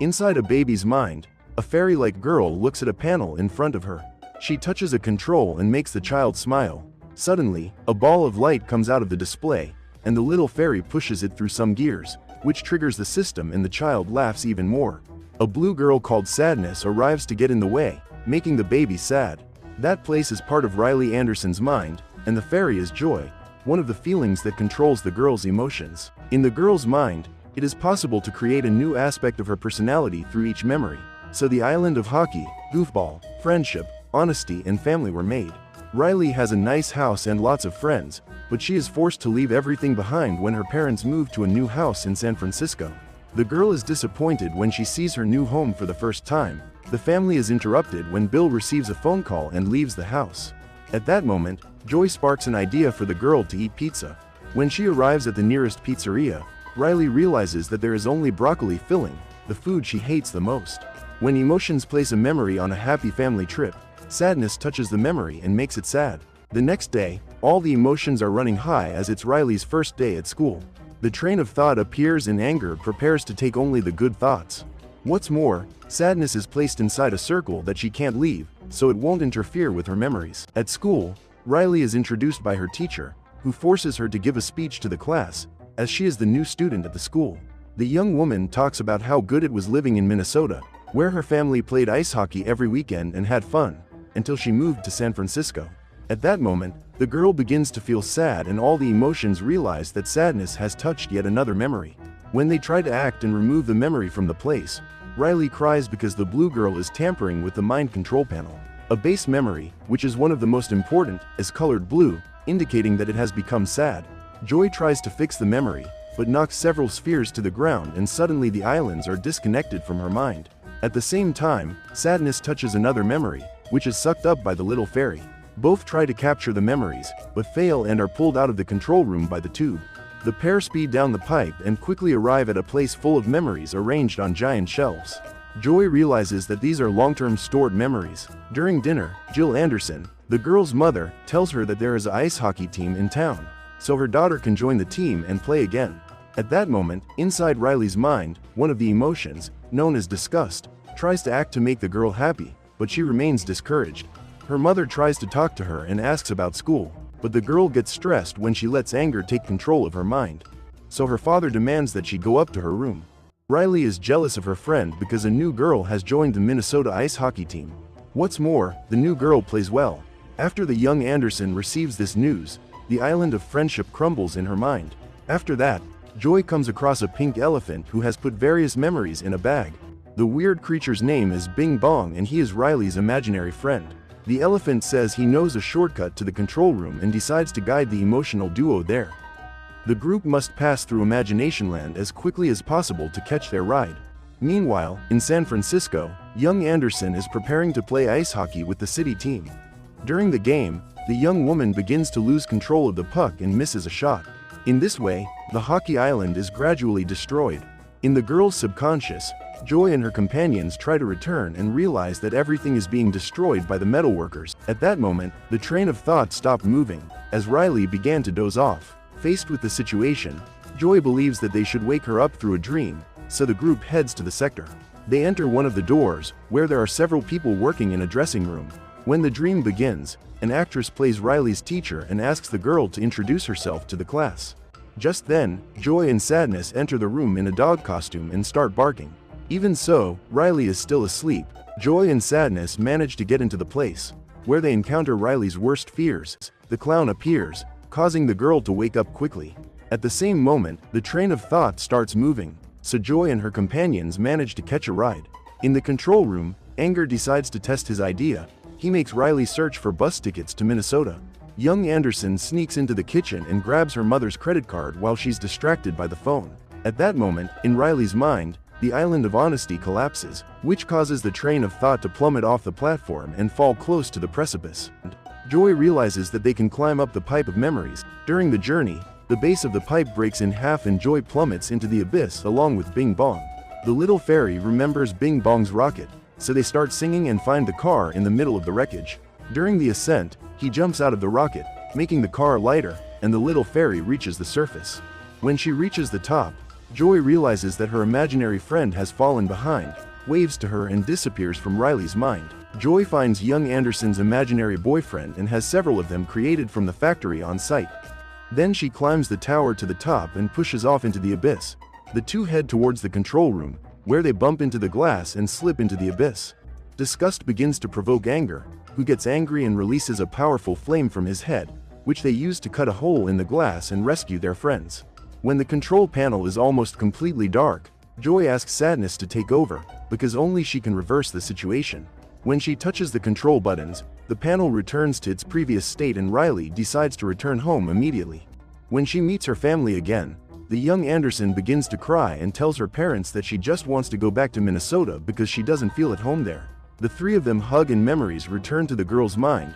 Inside a baby's mind, a fairy-like girl looks at a panel in front of her. She touches a control and makes the child smile. Suddenly, a ball of light comes out of the display, and the little fairy pushes it through some gears, which triggers the system, and the child laughs even more. A blue girl called Sadness arrives to get in the way, making the baby sad. That place is part of Riley Anderson's mind, and the fairy is joy, one of the feelings that controls the girl's emotions. In the girl's mind, it is possible to create a new aspect of her personality through each memory. So the island of hockey, goofball, friendship, honesty, and family were made. Riley has a nice house and lots of friends, but she is forced to leave everything behind when her parents move to a new house in San Francisco. The girl is disappointed when she sees her new home for the first time. The family is interrupted when Bill receives a phone call and leaves the house. At that moment, joy sparks an idea for the girl to eat pizza. When she arrives at the nearest pizzeria, Riley realizes that there is only broccoli filling, the food she hates the most. When emotions place a memory on a happy family trip, sadness touches the memory and makes it sad. The next day, all the emotions are running high as it's Riley's first day at school. The train of thought appears and anger prepares to take only the good thoughts. What's more, sadness is placed inside a circle that she can't leave, so it won't interfere with her memories. At school, Riley is introduced by her teacher, who forces her to give a speech to the class, as she is the new student at the school. The young woman talks about how good it was living in Minnesota, where her family played ice hockey every weekend and had fun, until she moved to San Francisco. At that moment, the girl begins to feel sad, and all the emotions realize that sadness has touched yet another memory. When they try to act and remove the memory from the place, Riley cries because the blue girl is tampering with the mind control panel. A base memory, which is one of the most important, is colored blue, indicating that it has become sad. Joy tries to fix the memory, but knocks several spheres to the ground, and suddenly the islands are disconnected from her mind. At the same time, sadness touches another memory, which is sucked up by the little fairy. Both try to capture the memories, but fail and are pulled out of the control room by the tube. The pair speed down the pipe and quickly arrive at a place full of memories arranged on giant shelves. Joy realizes that these are long-term stored memories. During dinner, Jill Anderson, the girl's mother, tells her that there is an ice hockey team in town, so her daughter can join the team and play again. At that moment, inside Riley's mind, one of the emotions, known as disgust, tries to act to make the girl happy, but she remains discouraged. Her mother tries to talk to her and asks about school, but the girl gets stressed when she lets anger take control of her mind. So her father demands that she go up to her room. Riley is jealous of her friend because a new girl has joined the Minnesota ice hockey team. What's more, the new girl plays well. After the young Anderson receives this news, the island of friendship crumbles in her mind. After that, Joy comes across a pink elephant who has put various memories in a bag. The weird creature's name is Bing Bong, and he is Riley's imaginary friend. The elephant says he knows a shortcut to the control room and decides to guide the emotional duo there. The group must pass through Imagination Land as quickly as possible to catch their ride. Meanwhile, in San Francisco, young Anderson is preparing to play ice hockey with the city team. During the game, the young woman begins to lose control of the puck and misses a shot. In this way, the hockey island is gradually destroyed. In the girl's subconscious, Joy and her companions try to return and realize that everything is being destroyed by the metalworkers. At that moment, the train of thought stopped moving, as Riley began to doze off. Faced with the situation, Joy believes that they should wake her up through a dream, so the group heads to the sector. They enter one of the doors, where there are several people working in a dressing room. When the dream begins, an actress plays Riley's teacher and asks the girl to introduce herself to the class. Just then, Joy and Sadness enter the room in a dog costume and start barking. Even so, Riley is still asleep. Joy and Sadness manage to get into the place, where they encounter Riley's worst fears. The clown appears, causing the girl to wake up quickly. At the same moment, the train of thought starts moving, so Joy and her companions manage to catch a ride. In the control room, Anger decides to test his idea. He makes Riley search for bus tickets to Minnesota. Young Anderson sneaks into the kitchen and grabs her mother's credit card while she's distracted by the phone. At that moment, in Riley's mind, the island of honesty collapses, which causes the train of thought to plummet off the platform and fall close to the precipice. Joy realizes that they can climb up the pipe of memories. During the journey, the base of the pipe breaks in half and Joy plummets into the abyss along with Bing Bong. The little fairy remembers Bing Bong's rocket, so they start singing and find the car in the middle of the wreckage. During the ascent, he jumps out of the rocket, making the car lighter, and the little fairy reaches the surface. When she reaches the top, Joy realizes that her imaginary friend has fallen behind, waves to her and disappears from Riley's mind. Joy finds young Anderson's imaginary boyfriend and has several of them created from the factory on site. Then she climbs the tower to the top and pushes off into the abyss. The two head towards the control room, where they bump into the glass and slip into the abyss. Disgust begins to provoke Anger, who gets angry and releases a powerful flame from his head, which they use to cut a hole in the glass and rescue their friends. When the control panel is almost completely dark, Joy asks Sadness to take over, because only she can reverse the situation. When she touches the control buttons, the panel returns to its previous state and Riley decides to return home immediately. When she meets her family again, the young Anderson begins to cry and tells her parents that she just wants to go back to Minnesota because she doesn't feel at home there. The three of them hug and memories return to the girl's mind,